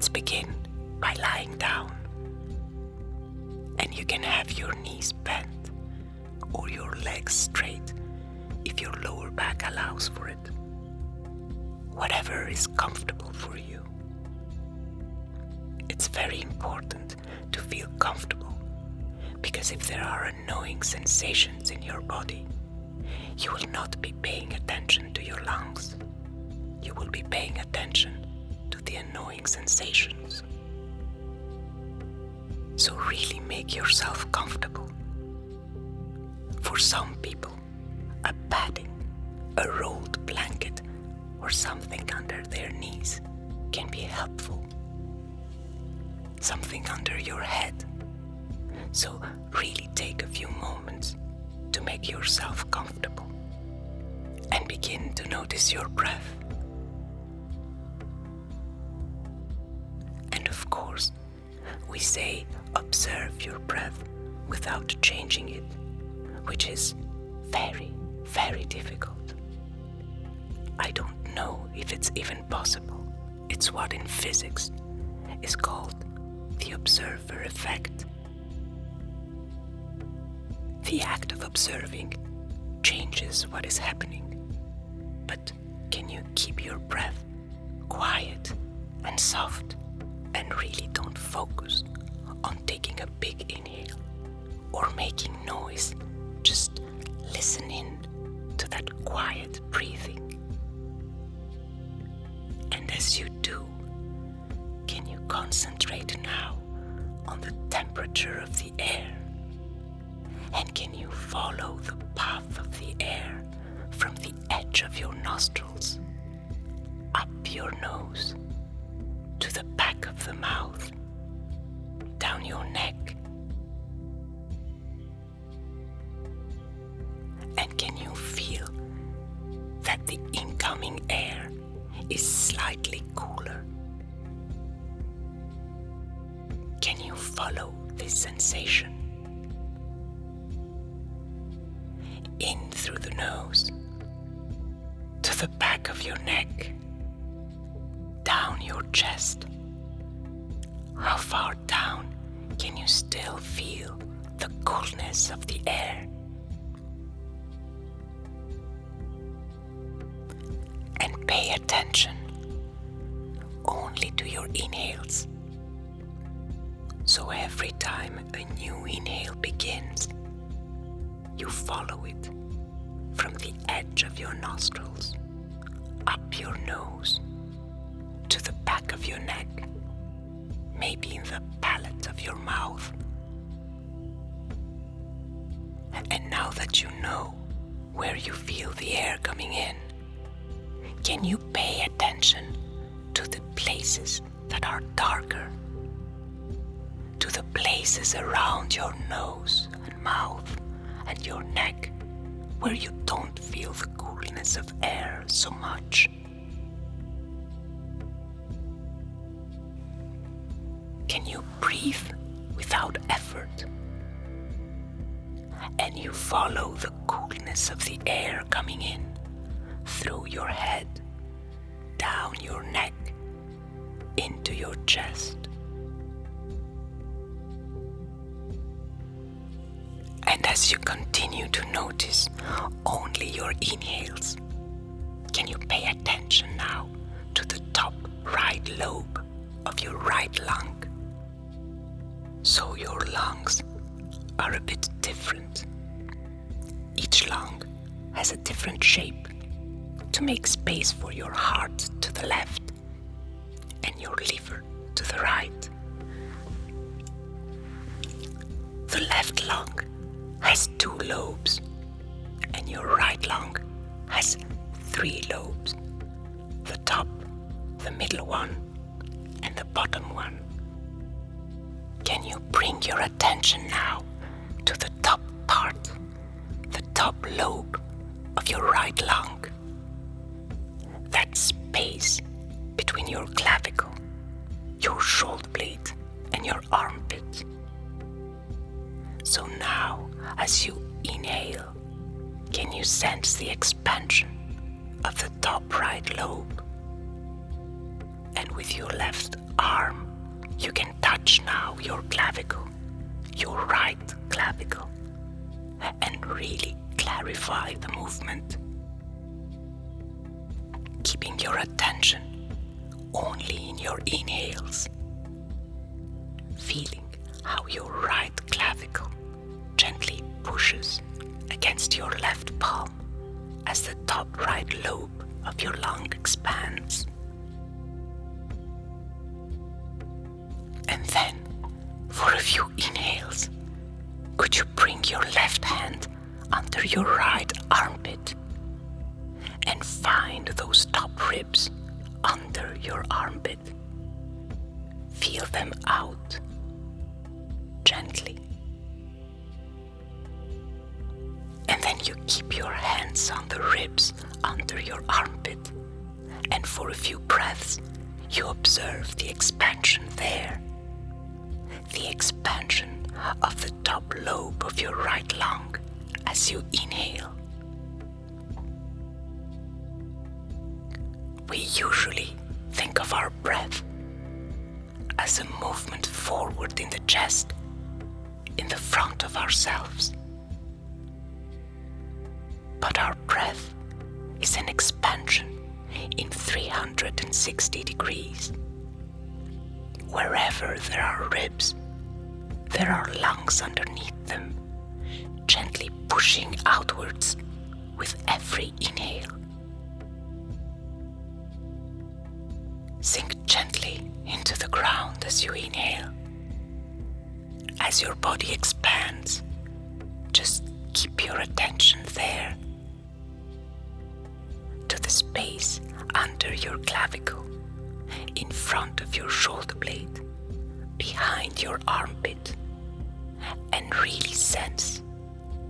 Let's begin by lying down. And you can have your knees bent or your legs straight if your lower back allows for it. Whatever is comfortable for you. It's very important to feel comfortable, because if there are annoying sensations in your body, you will not be paying attention to your lungs. You will be paying attention to the annoying sensations. So really make yourself comfortable. For some people, a padding, a rolled blanket, or something under their knees can be helpful. Something under your head. So really take a few moments to make yourself comfortable and begin to notice your breath. And of course, we say observe your breath without changing it, which is very, very difficult. I don't know if it's even possible. It's what in physics is called the observer effect. The act of observing changes what is happening. But can you keep your breath quiet and soft and really don't focus on taking a big inhale or making noise? Just listen in to that quiet breathing. And as you do, can you concentrate now on the temperature of the air? And can you follow the path of the air from the edge of your nostrils, up your nose, to the back of the mouth, down your neck? And can you feel that the incoming air is slightly cooler? Can you follow this sensation? In through the nose, to the back of your neck, down your chest. How far down can you still feel the coolness of the air? And pay attention only to your inhales. So every time a new inhale begins, you follow it from the edge of your nostrils, up your nose, to the back of your neck, maybe in the palate of your mouth. And now that you know where you feel the air coming in, can you pay attention to the places that are darker, to the places around your nose and mouth and your neck where you don't feel the coolness of air so much? Can you breathe without effort? And you follow the coolness of the air coming in through your head, down your neck, into your chest. And as you continue to notice only your inhales, can you pay attention now to the top right lobe of your right lung? So your lungs are a bit different. Each lung has a different shape to make space for your heart to the left and your liver to the right. The left lung has 2 lobes and your right lung has 3 lobes. The top, the middle one, and the bottom one. Can you bring your attention now to the top part, the top lobe of your right lung? That space between your clavicle, your shoulder blade, and your armpit. So now, as you inhale, can you sense the expansion of the top right lobe? And with your left arm, you can touch now your clavicle, your right clavicle, and really clarify the movement. Keeping your attention only in your inhales, feeling how your right clavicle gently pushes against your left palm as the top right lobe of your lung expands. And then, for a few inhales, could you bring your left hand under your right armpit and find those top ribs under your armpit? Feel them out gently. And then you keep your hands on the ribs under your armpit, and for a few breaths you observe the expansion there. The expansion of the top lobe of your right lung as you inhale. We usually think of our breath as a movement forward in the chest, in the front of ourselves. But our breath is an expansion in 360 degrees. Wherever there are ribs, there are lungs underneath them, gently pushing outwards with every inhale. Sink gently into the ground as you inhale. As your body expands, just keep your attention there, to the space under your clavicle, in front of your shoulder blade, behind your armpit, and really sense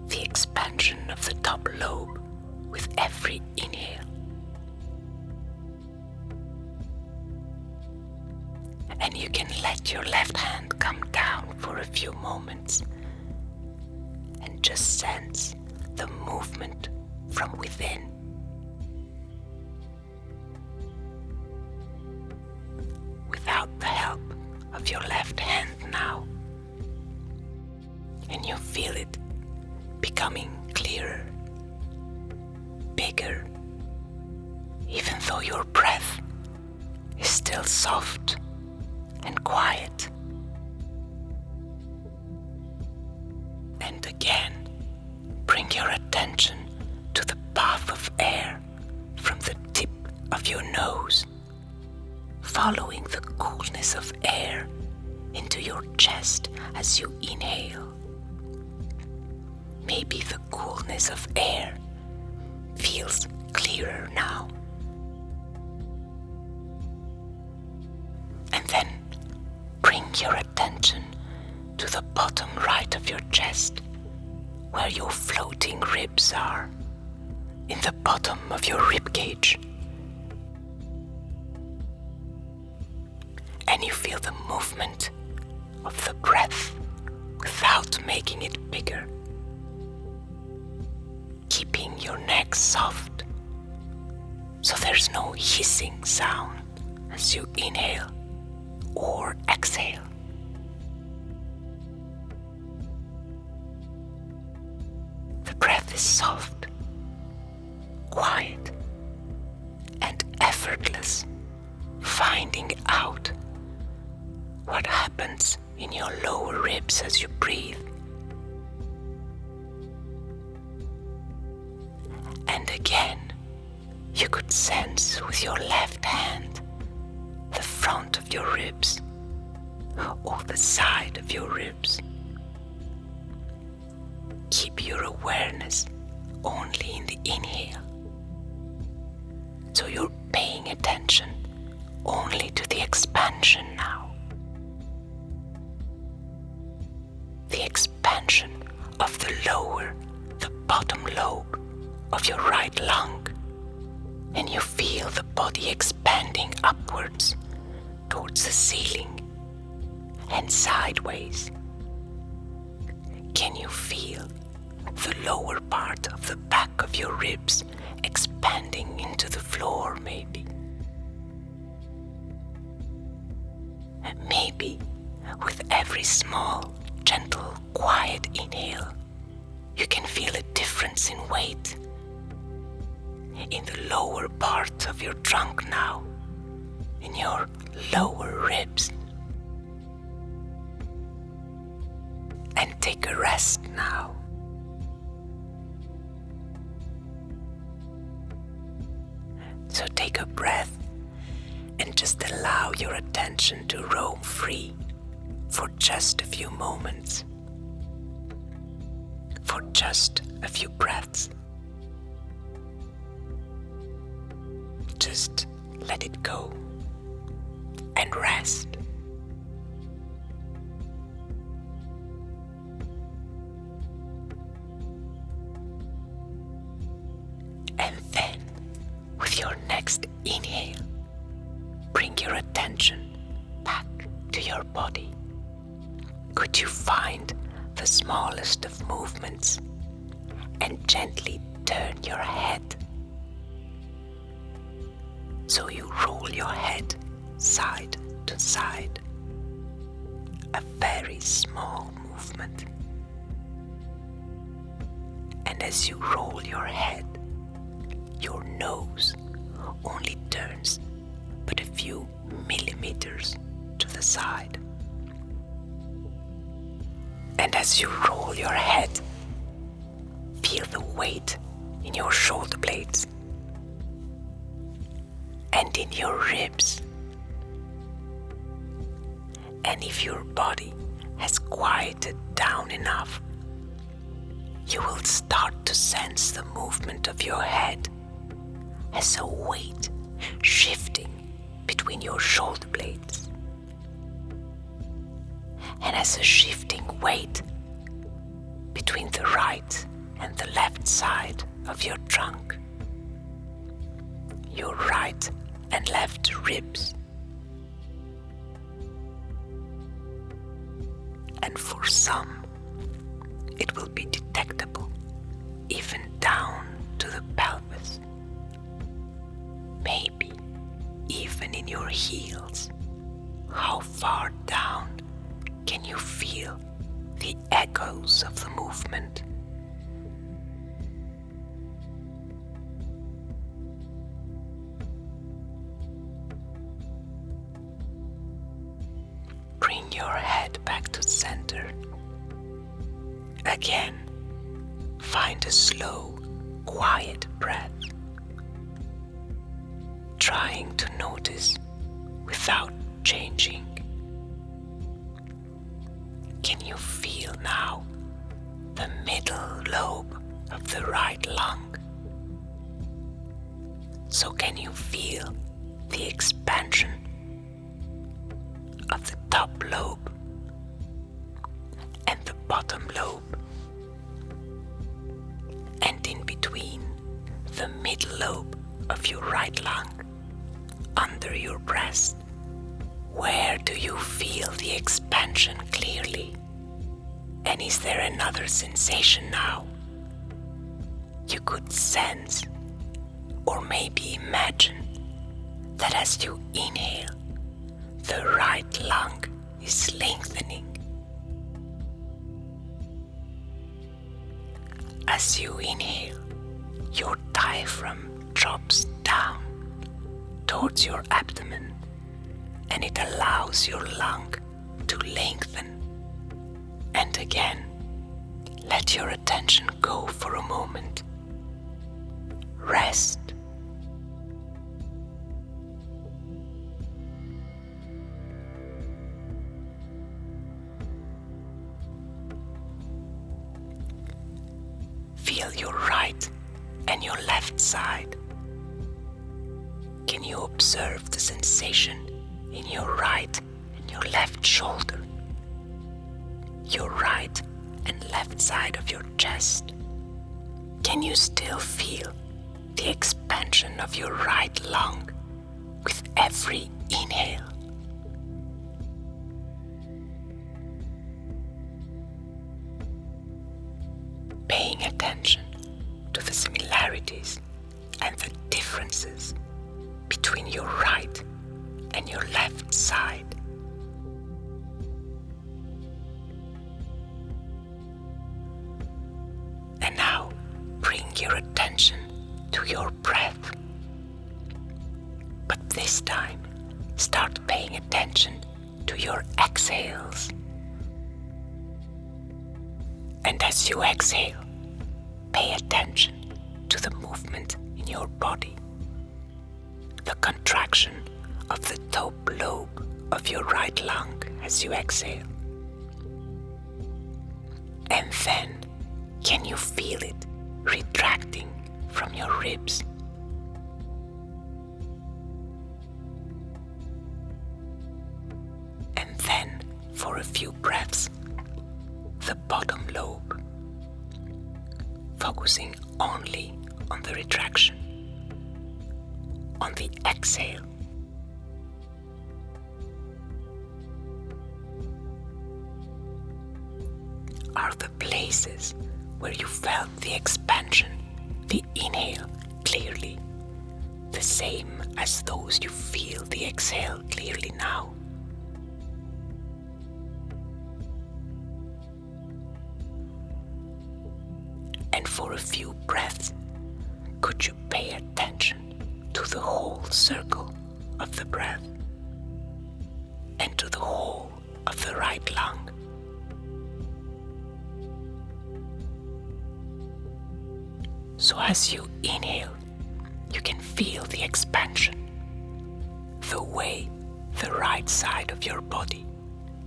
the expansion of the top lobe with every inhale. And you can let your left hand come down for a few moments and just sense the movement from within. Without the help of your left hand now. And you feel it becoming clearer, bigger, even though your breath is still soft and quiet. And again, bring your attention to the path of air from the tip of your nose, following the coolness of air into your chest as you inhale. Maybe the coolness of air feels clearer now. And then bring your attention to the bottom right of your chest, where your floating ribs are, in the bottom of your rib cage. And you feel the movement of the breath without making it bigger. Keeping your neck soft, so there's no hissing sound as you inhale or exhale. The breath is soft, quiet, and effortless, finding out what happens in your lower ribs as you breathe. And again, you could sense with your left hand the front of your ribs or the side of your ribs. Keep your awareness only in the inhale, so you're paying attention only to the expansion now. The expansion of the bottom lobe of your right lung, and you feel the body expanding upwards towards the ceiling and sideways. Can you feel the lower part of the back of your ribs expanding into the floor maybe? small, gentle, quiet inhale, you can feel a difference in weight in the lower part of your trunk now, in your lower ribs. And take a rest now. So take a breath and just allow your attention to roam free for just a few moments, for just a few breaths. Just let it go and rest. And then, with your next inhale, bring your attention back to your body. Could you find the smallest of movements and gently turn your head? So you roll your head side to side. A very small movement. And as you roll your head, your nose only turns but a few millimeters to the side. And as you roll your head, feel the weight in your shoulder blades and in your ribs. And if your body has quieted down enough, you will start to sense the movement of your head as a weight shifting between your shoulder blades, and as a shifting weight between the right and the left side of your trunk, your right and left ribs, and for some it will be detectable even down to the pelvis, maybe even in your heels. How far down can you feel the echoes of the movement? Bring your head back to center. Again, find a slow, quiet breath, trying to notice without changing. Can you feel now the middle lobe of the right lung? So can you feel the expansion of the top lobe and the bottom lobe? And in between the middle lobe of your right lung, under your breast, where do you feel the expansion clearly? And is there another sensation now? You could sense or maybe imagine that as you inhale, the right lung is lengthening. As you inhale, your diaphragm drops down towards your abdomen, and it allows your lung to lengthen. And again, let your attention go for a moment. Rest. Feel your right and your left side. Can you observe the sensation in your right and your left shoulder? Your right and left side of your chest? Can you still feel the expansion of your right lung with every inhale? Paying attention to the similarities and the differences between your right and your left side. bring your attention to your breath. But this time, start paying attention to your exhales. And as you exhale, pay attention to the movement in your body, the contraction of the top lobe of your right lung as you exhale. And then, can you feel it retracting from your ribs? And then, for a few breaths, the bottom lobe, focusing only on the retraction, on the exhale. Are the places where you felt the expansion, the inhale clearly, the same as those you feel the exhale clearly now? And for a few breaths, could you pay attention to the whole circle of the breath and to the whole of the right lung? So as you inhale, you can feel the expansion, the way the right side of your body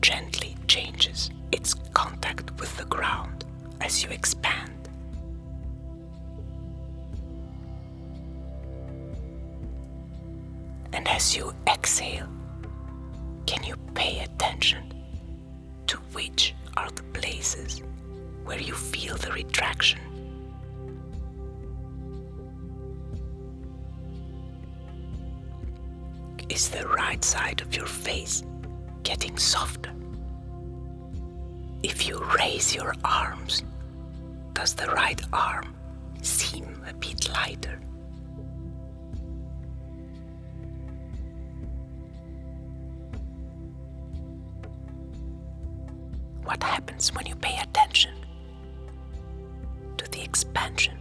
gently changes its contact with the ground as you expand. And as you exhale, can you pay attention to which are the places where you feel the retraction? Is the right side of your face getting softer? If you raise your arms, does the right arm seem a bit lighter? What happens when you pay attention to the expansion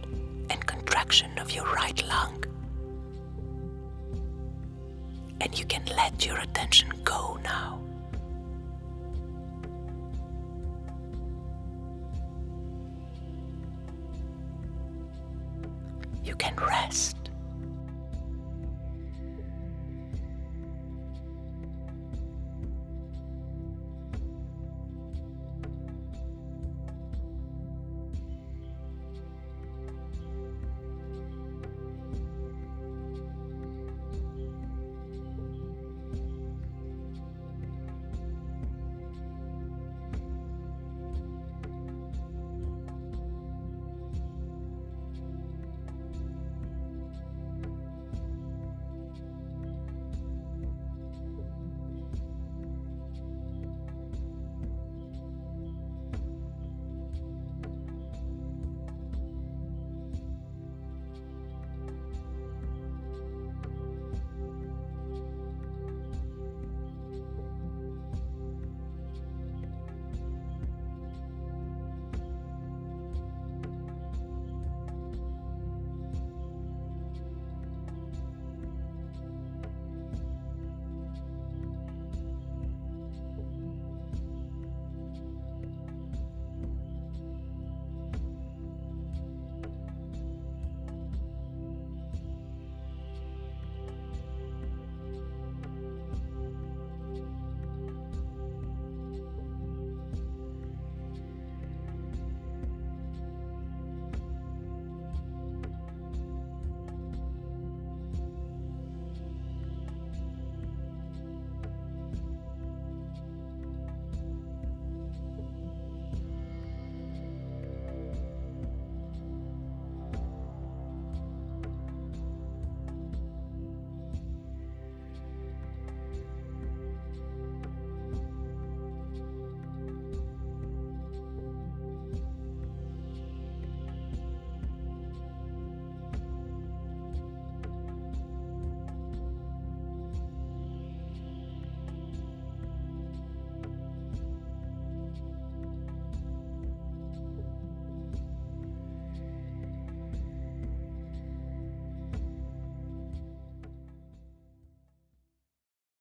and contraction of your right lung? And you can let your attention go now. You can rest.